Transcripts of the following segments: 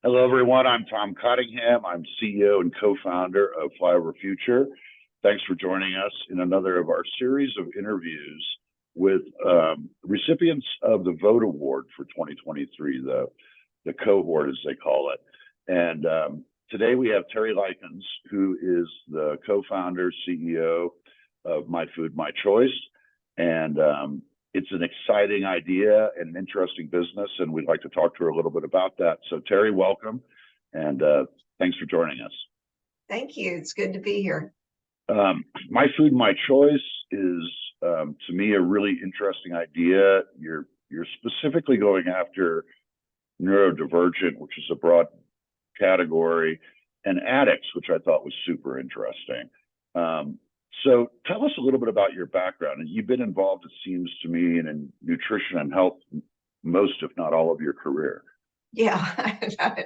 Hello, everyone. I'm Tom Cottingham. I'm CEO and co-founder of Flyover Future. Thanks for joining us in another of our series of interviews with recipients of the Vogt Award for 2023, the cohort, as they call it. And today we have Terri Lykins, who is the co-founder, CEO of My Food, My Choice. And it's an exciting idea and an interesting business, and we'd like to talk to her a little bit about that. So Terri, welcome, and thanks for joining us. Thank you. It's good to be here. My Food, My Choice is, to me, a really interesting idea. You're specifically going after neurodivergent, which is a broad category, and addicts, which I thought was super interesting. So tell us a little bit about your background. And you've been involved, it seems to me, in nutrition and health most, if not all, of your career. Yeah,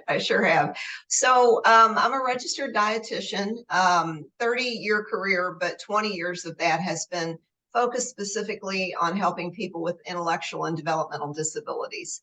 I sure have. So I'm a registered dietitian, 30-year career, but 20 years of that has been focused specifically on helping people with intellectual and developmental disabilities.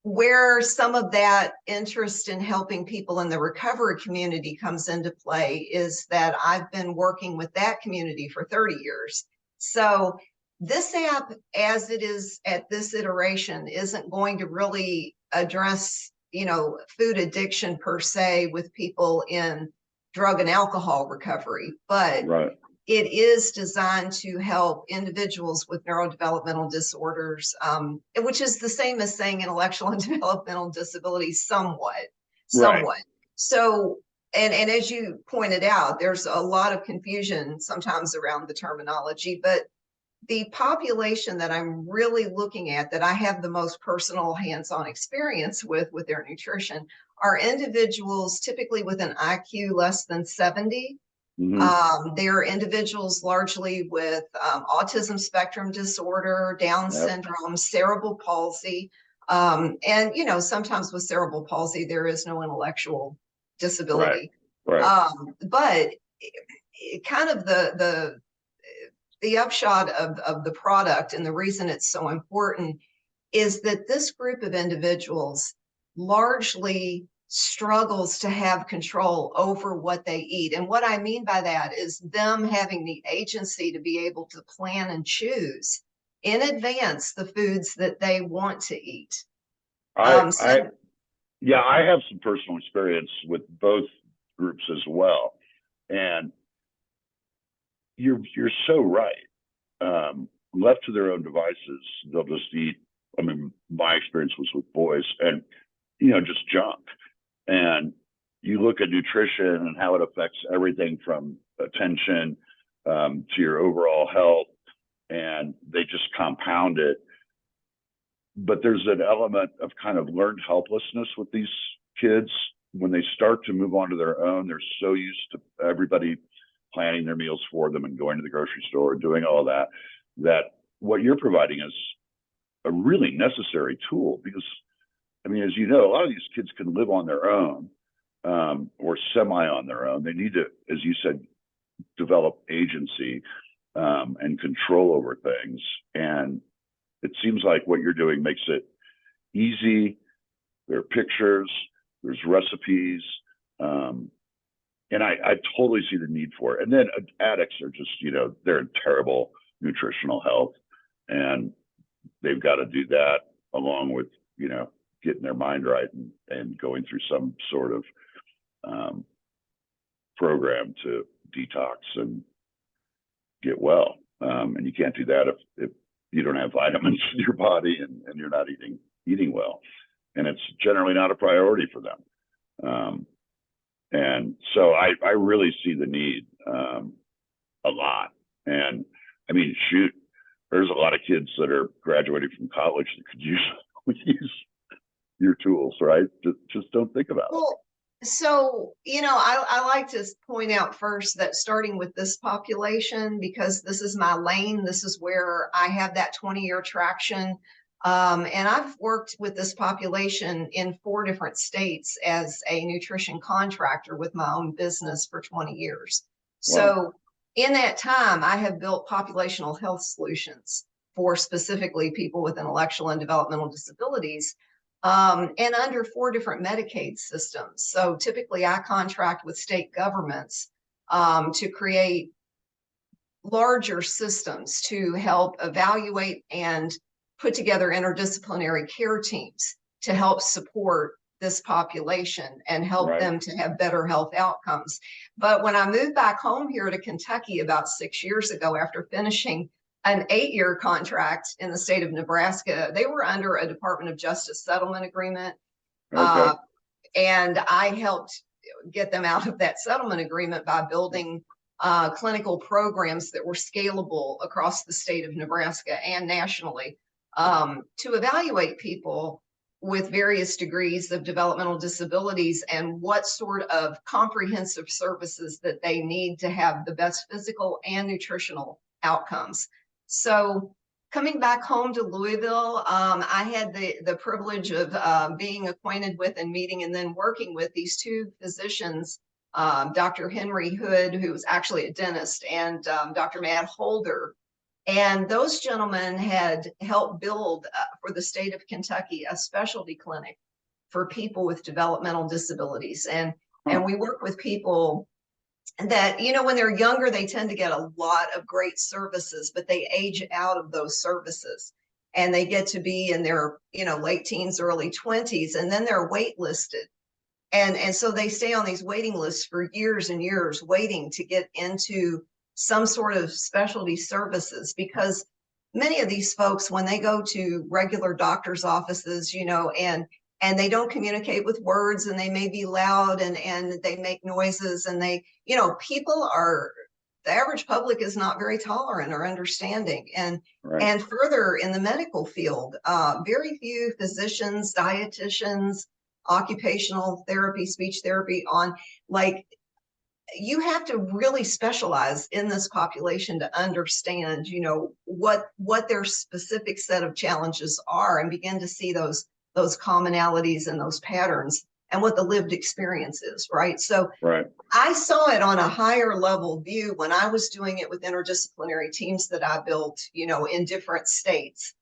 Where some of that interest in helping people in the recovery community comes into play is that I've been working with that community for 30 years. So this app, as it is at this iteration, isn't going to really address, food addiction per se with people in drug and alcohol recovery, but Right. It is designed to help individuals with neurodevelopmental disorders, which is the same as saying intellectual and developmental disabilities somewhat. Right. So, and as you pointed out, there's a lot of confusion sometimes around the terminology, but the population that I'm really looking at, that I have the most personal hands-on experience with their nutrition, are individuals typically with an IQ less than 70. Mm-hmm. They are individuals largely with autism spectrum disorder, Down syndrome, cerebral palsy. And, sometimes with cerebral palsy, there is no intellectual disability. Right. But kind of the upshot of the product, and the reason it's so important, is that this group of individuals largely struggles to have control over what they eat. And what I mean by that is them having the agency to be able to plan and choose in advance the foods that they want to eat. I have some personal experience with both groups as well. And you're so right. Left to their own devices, they'll just eat. I mean, my experience was with boys and, just junk. And you look at nutrition and how it affects everything from attention to your overall health, and they just compound it. But there's an element of kind of learned helplessness with these kids. When they start to move on to their own, they're so used to everybody planning their meals for them and going to the grocery store and doing all that, that what you're providing is a really necessary tool. Because I mean, as you know, a lot of these kids can live on their own or semi on their own. They need to, as you said, develop agency and control over things. And it seems like what you're doing makes it easy. There are pictures, there's recipes, and I totally see the need for it. And then addicts are just, they're in terrible nutritional health, and they've got to do that along with, getting their mind right and going through some sort of program to detox and get well. And you can't do that if you don't have vitamins in your body and you're not eating well. And it's generally not a priority for them. And so I really see the need a lot. And I mean, shoot, there's a lot of kids that are graduating from college that could use your tools, right? Just don't think about it. So, I like to point out first that starting with this population, because this is my lane, this is where I have that 20-year traction. And I've worked with this population in 4 different states as a nutrition contractor with my own business for 20 years. Wow. So in that time, I have built populational health solutions for specifically people with intellectual and developmental disabilities. and under 4 different Medicaid systems. So typically I contract with state governments to create larger systems to help evaluate and put together interdisciplinary care teams to help support this population and help them to have better health outcomes. But when I moved back home here to Kentucky about 6 years ago, after finishing an 8-year contract in the state of Nebraska, they were under a Department of Justice settlement agreement. And I helped get them out of that settlement agreement by building clinical programs that were scalable across the state of Nebraska and nationally to evaluate people with various degrees of developmental disabilities and what sort of comprehensive services that they need to have the best physical and nutritional outcomes. So coming back home to Louisville, I had the privilege of being acquainted with and meeting and then working with these 2 physicians, Dr. Henry Hood, who was actually a dentist, and Dr. Matt Holder. And those gentlemen had helped build for the state of Kentucky a specialty clinic for people with developmental disabilities. And we work with people that, you know, when they're younger, they tend to get a lot of great services, but they age out of those services and they get to be in their, you know, late teens, early 20s, and then they're waitlisted. And so they stay on these waiting lists for years and years, waiting to get into some sort of specialty services, because many of these folks, when they go to regular doctor's offices, you know, and they don't communicate with words, and they may be loud and they make noises, and they, you know, the average public is not very tolerant or understanding. And further in the medical field, very few physicians, dietitians, occupational therapy, speech therapy you have to really specialize in this population to understand, you know, what their specific set of challenges are and begin to see those commonalities and those patterns and what the lived experience is, right? So I saw it on a higher level view when I was doing it with interdisciplinary teams that I built, you know, in different states.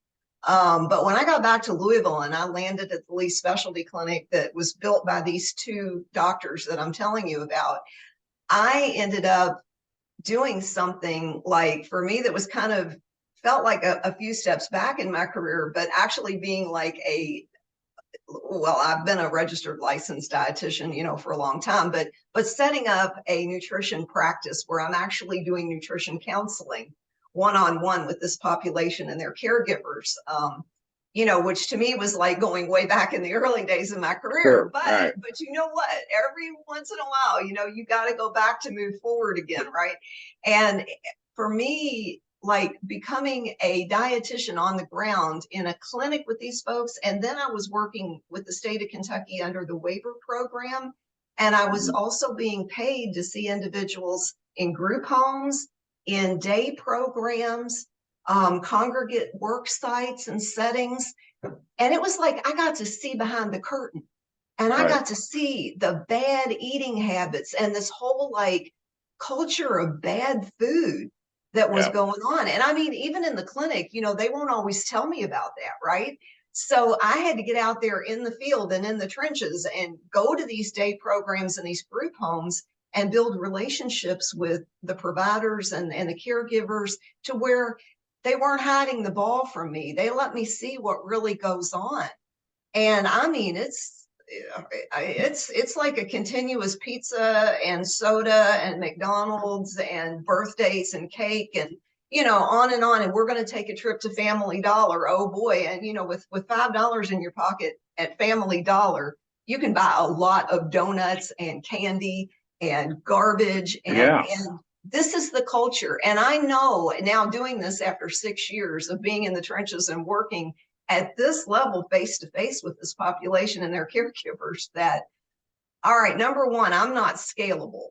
But when I got back to Louisville and I landed at the Lee Specialty Clinic that was built by these 2 doctors that I'm telling you about, I ended up doing something like, for me, that was kind of felt like a few steps back in my career, but actually being like I've been a registered licensed dietitian, you know, for a long time, but setting up a nutrition practice where I'm actually doing nutrition counseling one-on-one with this population and their caregivers, you know, which to me was like going way back in the early days of my career. But you know what, every once in a while, you know, you got to go back to move forward again, right? And for me, like becoming a dietitian on the ground in a clinic with these folks, and then I was working with the state of Kentucky under the waiver program, and I was also being paid to see individuals in group homes, in day programs, congregate work sites and settings. And it was like I got to see behind the curtain, and I got to see the bad eating habits and this whole like culture of bad food that was going on. And I mean, even in the clinic, you know, they won't always tell me about that, right? So I had to get out there in the field and in the trenches and go to these day programs and these group homes and build relationships with the providers and the caregivers to where they weren't hiding the ball from me. They let me see what really goes on. And I mean, it's like a continuous pizza and soda and McDonald's and birthdays and cake and, you know, on. And we're going to take a trip to Family Dollar. Oh boy. And, you know, with $5 in your pocket at Family Dollar, you can buy a lot of donuts and candy and garbage. And this is the culture. And I know now, doing this after 6 years of being in the trenches and working at this level face to face with this population and their caregivers, that, all right, number one, I'm not scalable.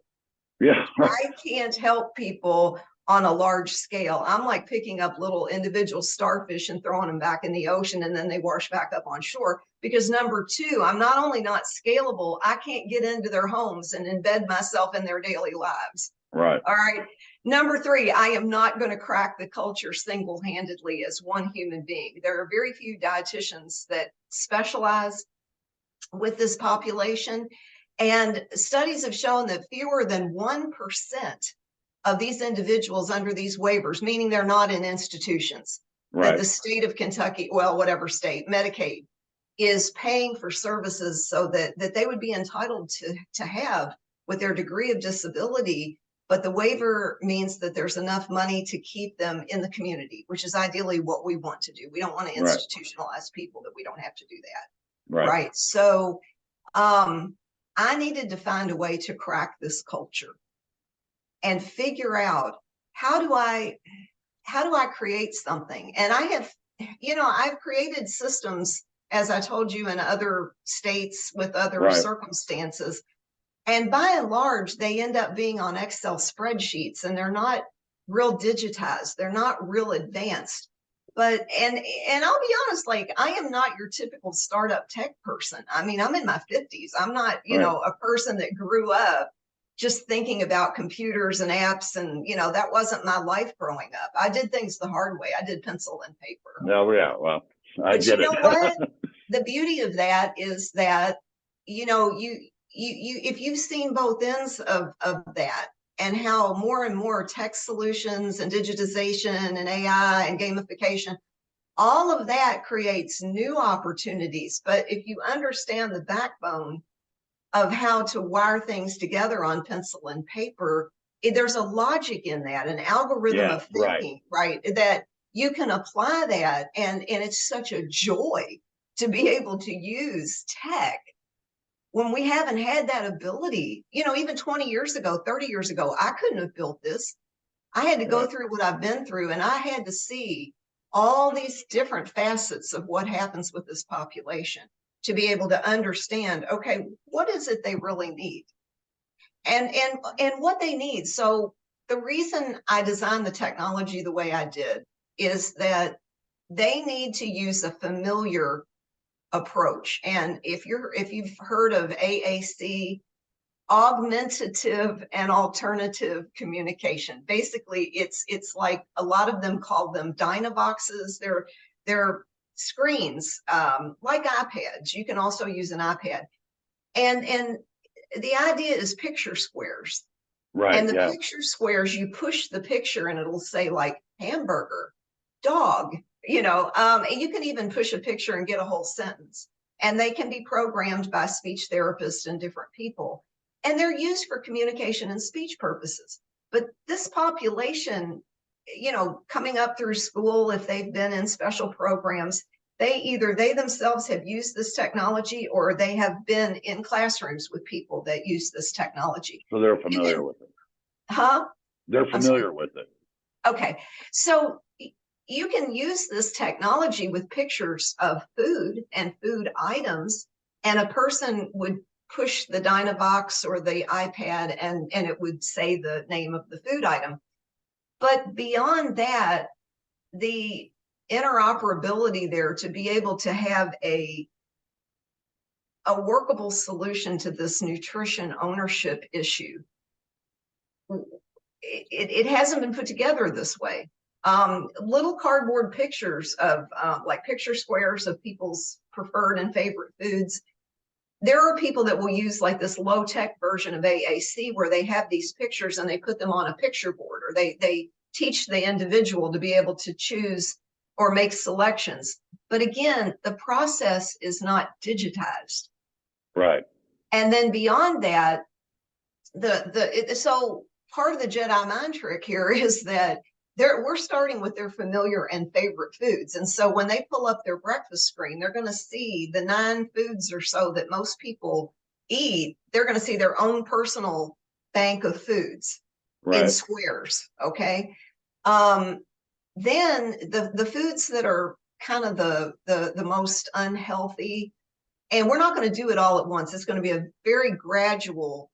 I can't help people on a large scale. I'm like picking up little individual starfish and throwing them back in the ocean, and then they wash back up on shore. Because number two, I'm not only not scalable, I can't get into their homes and embed myself in their daily lives. Right. All right. Number 3, I am not going to crack the culture single-handedly as one human being. There are very few dietitians that specialize with this population. And studies have shown that fewer than 1% of these individuals under these waivers, meaning they're not in institutions, Right. that the state of Kentucky, well, whatever state, Medicaid, is paying for services so that they would be entitled to have with their degree of disability. But the waiver means that there's enough money to keep them in the community, which is ideally what we want to do. We don't want to institutionalize people that we don't have to do that. Right. So I needed to find a way to crack this culture and figure out how do I create something. And I have, I've created systems, as I told you, in other states with other circumstances. And by and large, they end up being on Excel spreadsheets, and they're not real digitized. They're not real advanced. But, and I'll be honest, like, I am not your typical startup tech person. I mean, I'm in my 50s. I'm not, a person that grew up just thinking about computers and apps. And, that wasn't my life growing up. I did things the hard way. I did pencil and paper. Oh, yeah. Well, I get it. But you know what? The beauty of that is that, if you've seen both ends of that, and how more and more tech solutions and digitization and AI and gamification, all of that creates new opportunities. But if you understand the backbone of how to wire things together on pencil and paper, there's a logic in that, an algorithm of thinking, right? That you can apply that. And it's such a joy to be able to use tech when we haven't had that ability. Even 20 years ago, 30 years ago, I couldn't have built this. I had to go through what I've been through, and I had to see all these different facets of what happens with this population to be able to understand, okay, what is it they really need? And what they need. So the reason I designed the technology the way I did is that they need to use a familiar approach. And if you've heard of AAC, augmentative and alternative communication, basically it's like, a lot of them call them Dynavoxes. They're screens, like iPads. You can also use an iPad. And the idea is picture squares. Right. And the picture squares, you push the picture and it'll say like hamburger, dog, and you can even push a picture and get a whole sentence. And they can be programmed by speech therapists and different people. And they're used for communication and speech purposes. But this population, coming up through school, if they've been in special programs, they themselves have used this technology, or they have been in classrooms with people that use this technology. So they're familiar with it. Huh? They're familiar with it. Okay. So you can use this technology with pictures of food and food items, and a person would push the Dynavox or the iPad and it would say the name of the food item. But beyond that, the interoperability there to be able to have a workable solution to this nutrition ownership issue, it hasn't been put together this way. Little cardboard pictures of like picture squares of people's preferred and favorite foods. There are people that will use like this low-tech version of AAC where they have these pictures and they put them on a picture board, or they teach the individual to be able to choose or make selections. But again, the process is not digitized. Right. And then beyond that, so part of the Jedi mind trick here is that we're starting with their familiar and favorite foods. And so when they pull up their breakfast screen, they're going to see the 9 foods or so that most people eat. They're going to see their own personal bank of foods in squares. Okay. Then the foods that are kind of the most unhealthy, and we're not going to do it all at once. It's going to be a very gradual,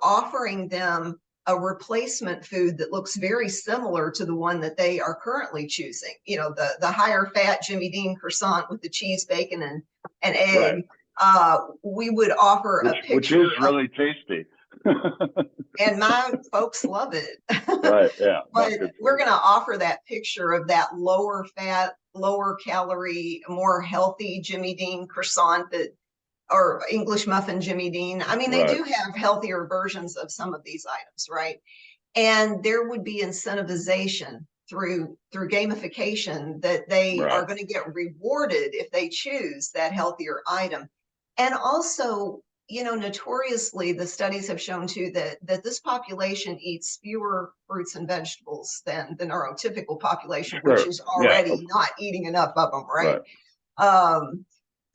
offering them a replacement food that looks very similar to the one that they are currently choosing. The higher fat Jimmy Dean croissant with the cheese, bacon, and egg. We would offer a picture, which is really tasty. And my folks love it. Right, yeah. But we're going to offer that picture of that lower fat, lower calorie, more healthy Jimmy Dean croissant that, or English muffin Jimmy Dean. I mean, they do have healthier versions of some of these items, right? And there would be incentivization through gamification that they are going to get rewarded if they choose that healthier item. And also, you know, notoriously, the studies have shown too that this population eats fewer fruits and vegetables than the neurotypical population, which is already not eating enough of them, right?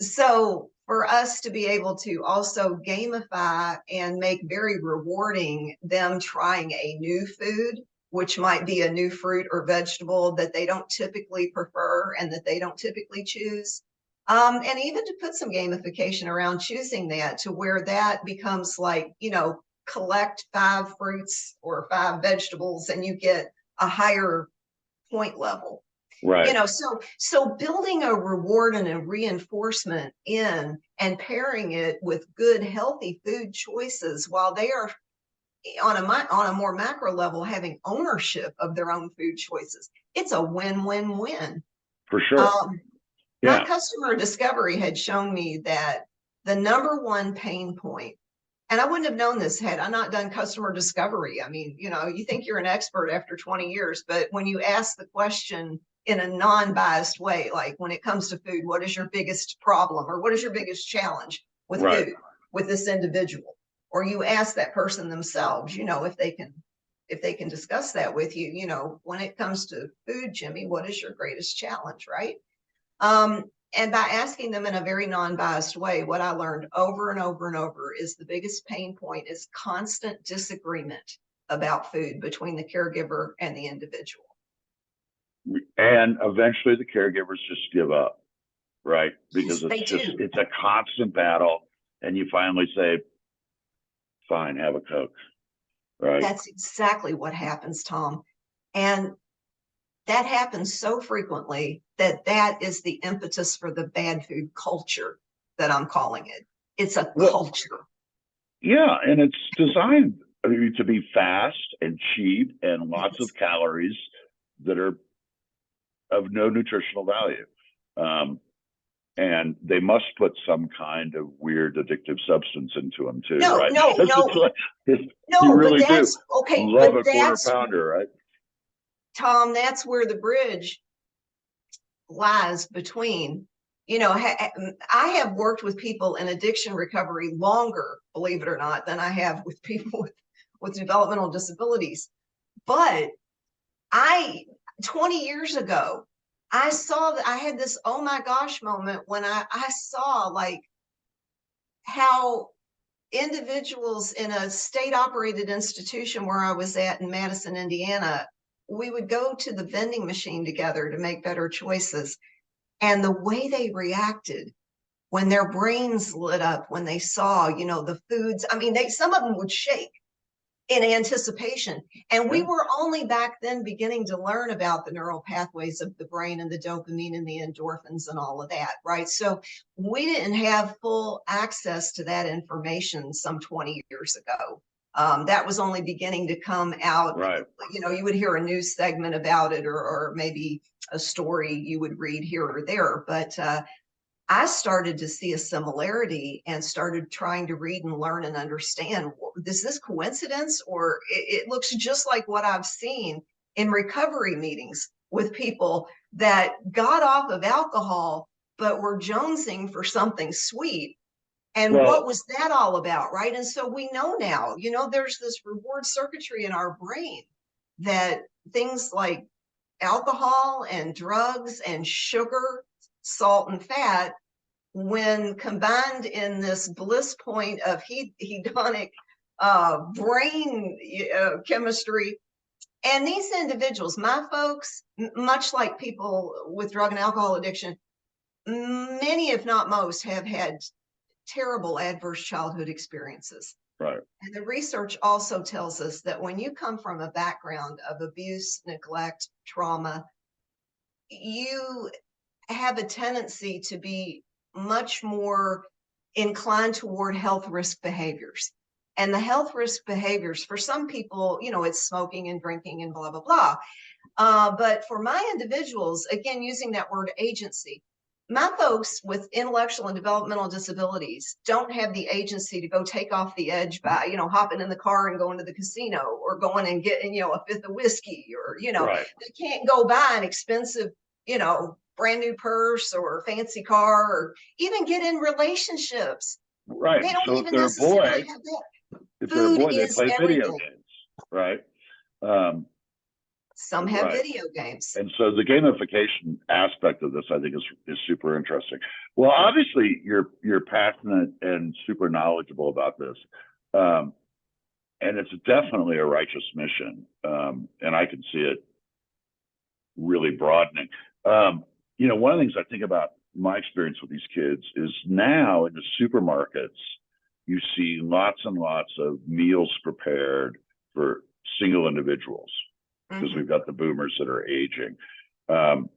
So for us to be able to also gamify and make very rewarding them trying a new food, which might be a new fruit or vegetable that they don't typically prefer and that they don't typically choose. And even to put some gamification around choosing that, to where that becomes like, you know, collect 5 fruits or 5 vegetables and you get a higher point level. Right. You know, so building a reward and a reinforcement in and pairing it with good, healthy food choices while they are on a more macro level having ownership of their own food choices. It's a win-win-win. For sure. My customer discovery had shown me that the number one pain point, and I wouldn't have known this had I not done customer discovery. I mean, you know, you think you're an expert after 20 years, but when you ask the question in a non-biased way, like when it comes to food, what is your biggest problem or what is your biggest challenge with food with this individual? Or you ask that person themselves, you know, if they can discuss that with you, you know, when it comes to food, Jimmy, what is your greatest challenge, right? And by asking them in a very non-biased way, what I learned over and over and over is the biggest pain point is constant disagreement about food between the caregiver and the individual. And eventually the caregivers just give up, right? Because it's a constant battle. And you finally say, fine, have a Coke, right? That's exactly what happens, Tom. And that happens so frequently that is the impetus for the bad food culture that I'm calling it. It's a culture. Yeah, and it's designed to be fast and cheap and lots of calories that are of no nutritional value. And they must put some kind of weird addictive substance into them too, right? No, you really but that's, do. Okay, love but a quarter pounder, right? Tom, that's where the bridge lies between, you know, I have worked with people in addiction recovery longer, believe it or not, than I have with people with developmental disabilities. But 20 years ago, I saw that I had this oh my gosh moment when I saw like how individuals in a state operated institution where I was at in Madison, Indiana, we would go to the vending machine together to make better choices. And the way they reacted when their brains lit up, when they saw, you know, the foods, I mean, some of them would shake in anticipation. And we were only back then beginning to learn about the neural pathways of the brain and the dopamine and the endorphins and all of that, right? So we didn't have full access to that information some 20 years ago. That was only beginning to come out. Right. You know, you would hear a news segment about it or maybe a story you would read here or there. But I started to see a similarity and started trying to read and learn and understand, is this coincidence? Or it looks just like what I've seen in recovery meetings with people that got off of alcohol, but were jonesing for something sweet. And what was that all about, right? And so we know now, you know, there's this reward circuitry in our brain that things like alcohol and drugs and sugar, salt and fat, when combined in this bliss point of hedonic brain chemistry. And these individuals, my folks, much like people with drug and alcohol addiction, many, if not most, have had terrible adverse childhood experiences. Right. And the research also tells us that when you come from a background of abuse, neglect, trauma, you have a tendency to be much more inclined toward health risk behaviors. And the health risk behaviors, for some people, you know, it's smoking and drinking and blah, blah, blah. But for my individuals, again, using that word agency, my folks with intellectual and developmental disabilities don't have the agency to go take off the edge by, you know, hopping in the car and going to the casino, or going and getting, you know, a fifth of whiskey, or, you know, Right. they can't go buy an expensive, you know, brand new purse or fancy car, or even get in relationships. Right. They don't So if even they're a necessarily boy, have that. if they're a Food boy, they is play video everything. games, right? Um, Some have right. video games. And so the gamification aspect of this, I think, is super interesting. Well, obviously, you're passionate and super knowledgeable about this, and it's definitely a righteous mission, and I can see it really broadening. You know, one of the things I think about my experience with these kids is now in the supermarkets, you see lots and lots of meals prepared for single individuals, because we've got the boomers that are aging. And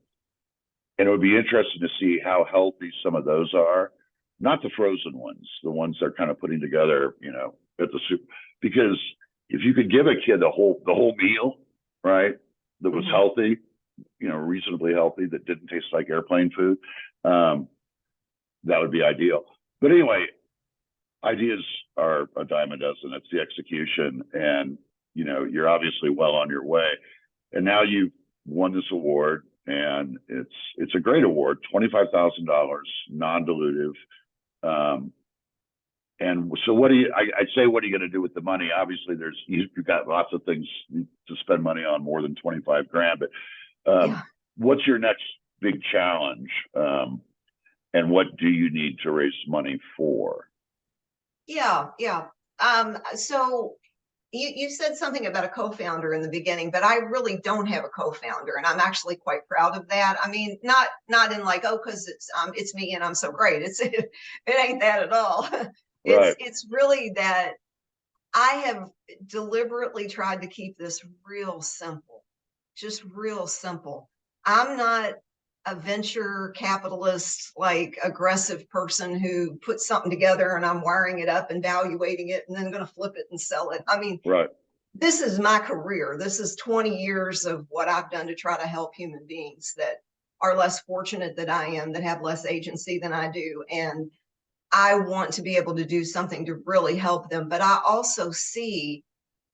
it would be interesting to see how healthy some of those are, not the frozen ones, the ones they're kind of putting together, you know, at the soup. Because if you could give a kid the whole meal, right, that was healthy, you know, reasonably healthy, that didn't taste like airplane food, that would be ideal. But anyway, ideas are a dime a dozen. It's the execution, and you know, you're obviously well on your way. And now you've won this award, and it's a great award, $25,000, non-dilutive. And so what do you, I'd say, what are you going to do with the money? Obviously you've got lots of things to spend money on, more than 25 grand, but what's your next big challenge? And what do you need to raise money for? Yeah. So you said something about a co-founder in the beginning, but I really don't have a co-founder, and I'm actually quite proud of that. I mean, not in like, oh, because it's me and I'm so great. It ain't that at all. Right. It's really that I have deliberately tried to keep this real simple, just real simple. I'm not a venture capitalist, like aggressive person who puts something together and I'm wiring it up and valuating it and then going to flip it and sell it. I mean, right. This is my career. This is 20 years of what I've done to try to help human beings that are less fortunate than I am, that have less agency than I do. And I want to be able to do something to really help them. But I also see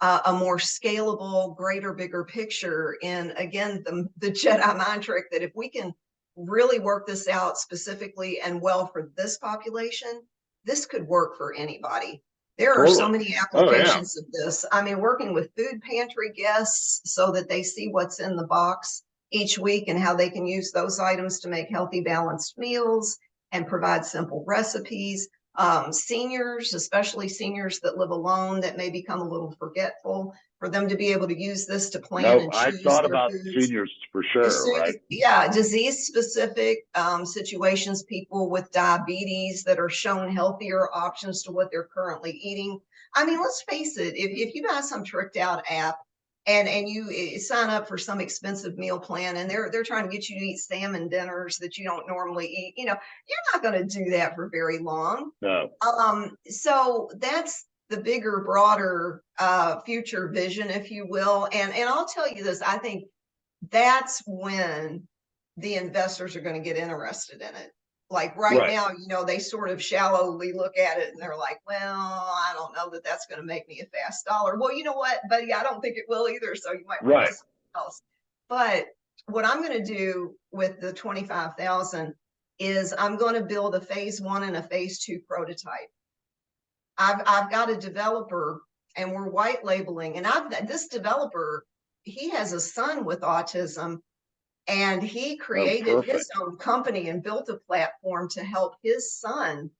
a more scalable, greater, bigger picture in, again, the Jedi mind trick, that if we can really work this out specifically and well for this population, this could work for anybody. There are so many applications of this. I mean, working with food pantry guests so that they see what's in the box each week and how they can use those items to make healthy, balanced meals and provide simple recipes. Seniors, especially seniors that live alone, that may become a little forgetful, for them to be able to use this to plan and I choose thought their about foods. seniors for sure, right? Yeah, disease specific situations, people with diabetes that are shown healthier options to what they're currently eating. I mean, let's face it, if you buy some tricked out app and you sign up for some expensive meal plan, and they're trying to get you to eat salmon dinners that you don't normally eat, you know, you're not going to do that for very long. No. So that's the bigger, broader future vision, if you will. And I'll tell you this, I think that's when the investors are going to get interested in it. Like right now, you know, they sort of shallowly look at it and they're like, well, I don't know that that's going to make me a fast dollar. Well, you know what, buddy, I don't think it will either. So you might want to do something else. But what I'm going to do with the 25,000 is I'm going to build a phase 1 and a phase 2 prototype. I've got a developer, and we're white labeling, and this developer, he has a son with autism, and he created his own company and built a platform to help his son.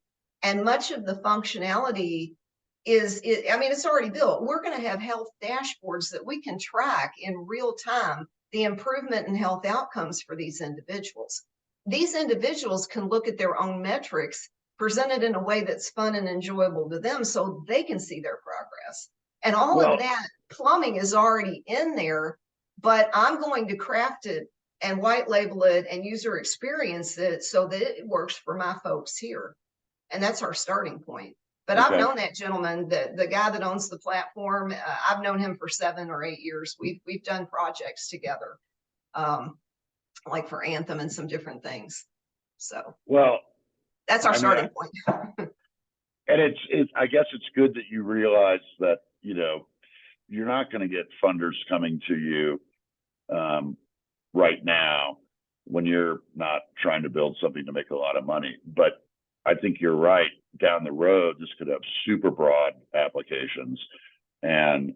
And much of the functionality I mean, it's already built. We're going to have health dashboards that we can track in real time the improvement in health outcomes for these individuals. These individuals can look at their own metrics presented in a way that's fun and enjoyable to them so they can see their progress. And all of that plumbing is already in there, but I'm going to craft it and white label it and user experience it so that it works for my folks here. And that's our starting point. But I've known that gentleman, the guy that owns the platform. I've known him for 7 or 8 years. We've done projects together, like for Anthem and some different things. So well, that's our starting point. And I guess it's good that you realize that, you're not going to get funders coming to you right now when you're not trying to build something to make a lot of money. But I think you're right. Down the road, this could have super broad applications. And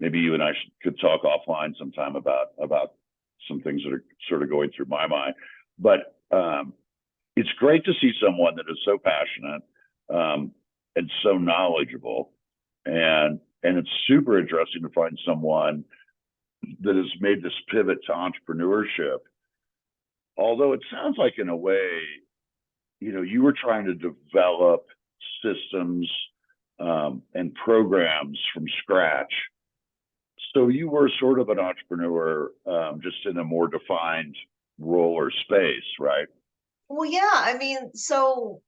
maybe you and I could talk offline sometime about some things that are sort of going through my mind. But it's great to see someone that is so passionate and so knowledgeable. And it's super interesting to find someone that has made this pivot to entrepreneurship. Although it sounds like, in a way, you were trying to develop systems and programs from scratch. So you were sort of an entrepreneur, just in a more defined role or space, right? Well, yeah. I mean, so,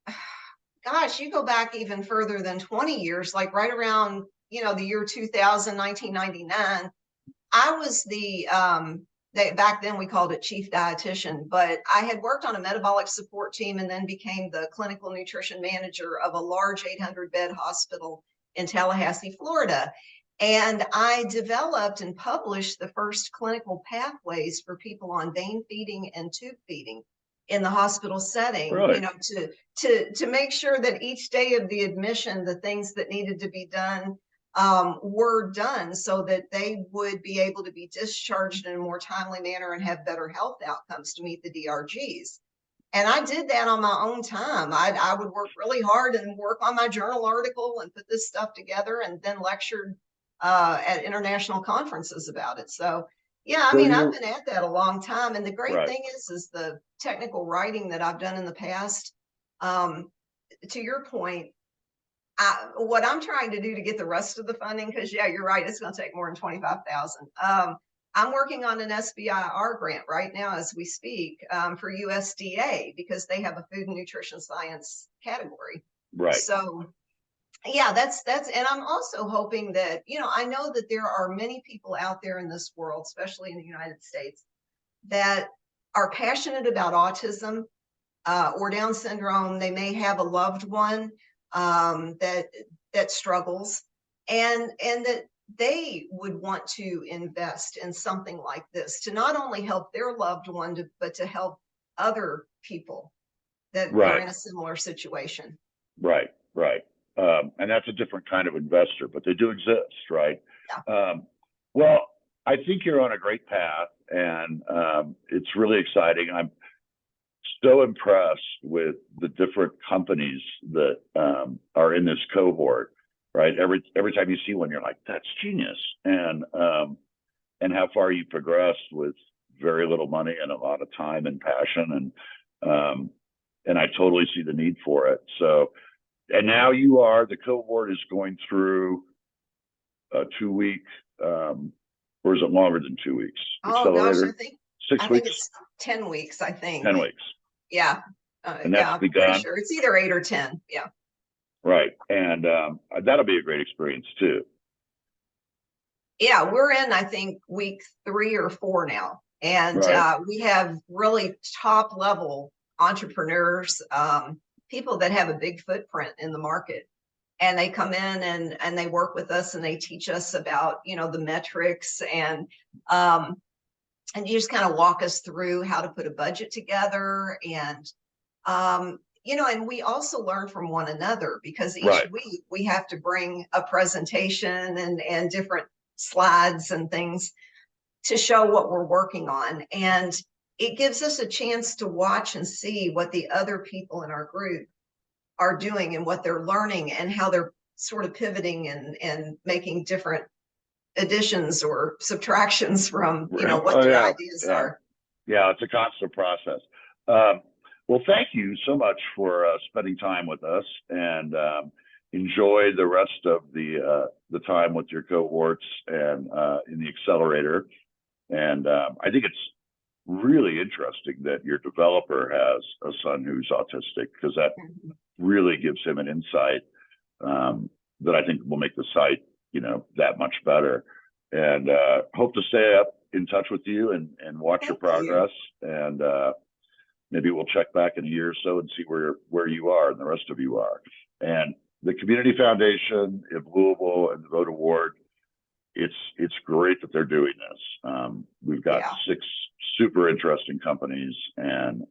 gosh, you go back even further than 20 years, like right around, the year 2000, 1999. I was back then we called it chief dietitian, but I had worked on a metabolic support team and then became the clinical nutrition manager of a large 800-bed hospital in Tallahassee, Florida. And I developed and published the first clinical pathways for people on vein feeding and tube feeding in the hospital setting, really? To make sure that each day of the admission, the things that needed to be done were done so that they would be able to be discharged in a more timely manner and have better health outcomes to meet the DRGs. And I did that on my own time. I would work really hard and work on my journal article and put this stuff together, and then lectured at international conferences about it. So yeah, I mean, I've been at that a long time. And the great thing is the technical writing that I've done in the past. To your point, what I'm trying to do to get the rest of the funding, because yeah, you're right, it's going to take more than 25,000. I'm working on an SBIR grant right now as we speak, for USDA, because they have a food and nutrition science category. Right. So yeah, that's, and I'm also hoping that, I know that there are many people out there in this world, especially in the United States, that are passionate about autism or Down syndrome. They may have a loved one that struggles, and that they would want to invest in something like this to not only help their loved one, but to help other people that are in a similar situation. Right. And that's a different kind of investor, but they do exist, right? Yeah. Well, I think you're on a great path, and it's really exciting. I'm so impressed with the different companies that are in this cohort, right? Every time you see one, you're like, that's genius. And how far you progressed with very little money and a lot of time and passion. And I totally see the need for it. So, and now the cohort is going through a 2-week, or is it longer than 2 weeks? Oh gosh, I think 6 weeks? think it's 10 weeks, I think. 10 weeks. Yeah. And that's begun? Pretty sure it's either 8 or 10. Yeah. Right. And that'll be a great experience too. Yeah, we're in, I think, week 3 or 4 now. And we have really top level entrepreneurs, people that have a big footprint in the market. And they come in and they work with us, and they teach us about, the metrics, and you just kind of walk us through how to put a budget together. And, and we also learn from one another, because each week we have to bring a presentation and different slides and things to show what we're working on. And it gives us a chance to watch and see what the other people in our group are doing and what they're learning, and how they're sort of pivoting and making different additions or subtractions from, what their ideas are. Yeah, it's a constant process. Well, thank you so much for spending time with us, and enjoy the rest of the time with your cohorts and in the accelerator. And I think it's really interesting that your developer has a son who's autistic, because really gives him an insight that I think will make the site, that much better. And hope to stay up in touch with you and watch your progress. And maybe we'll check back in a year or so and see where you are and the rest of you are. And the Community Foundation of Louisville and the Vogt Award, it's great that they're doing this. We've got 6 super interesting companies, and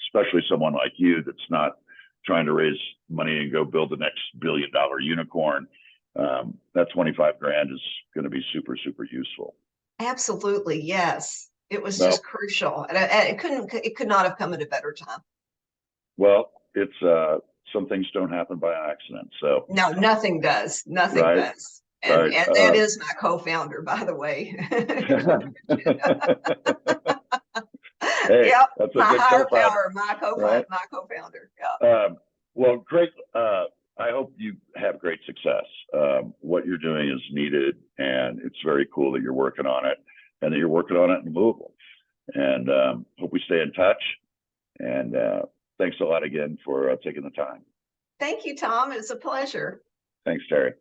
especially someone like you that's not trying to raise money and go build the next $1 billion unicorn. That 25 grand is going to be super, super useful. Absolutely. Yes. It was just crucial. And it could not have come at a better time. Well, it's, some things don't happen by accident. So no, nothing does. Nothing does. And that is my co-founder, by the way. Hey, that's a my good higher co-founder, power, my co-founder. Yeah. Well, great. I hope you have great success. What you're doing is needed, and it's very cool that you're working on it, and that you're working on it in Louisville. And hope we stay in touch. And thanks a lot again for taking the time. Thank you, Tom. It's a pleasure. Thanks, Terri.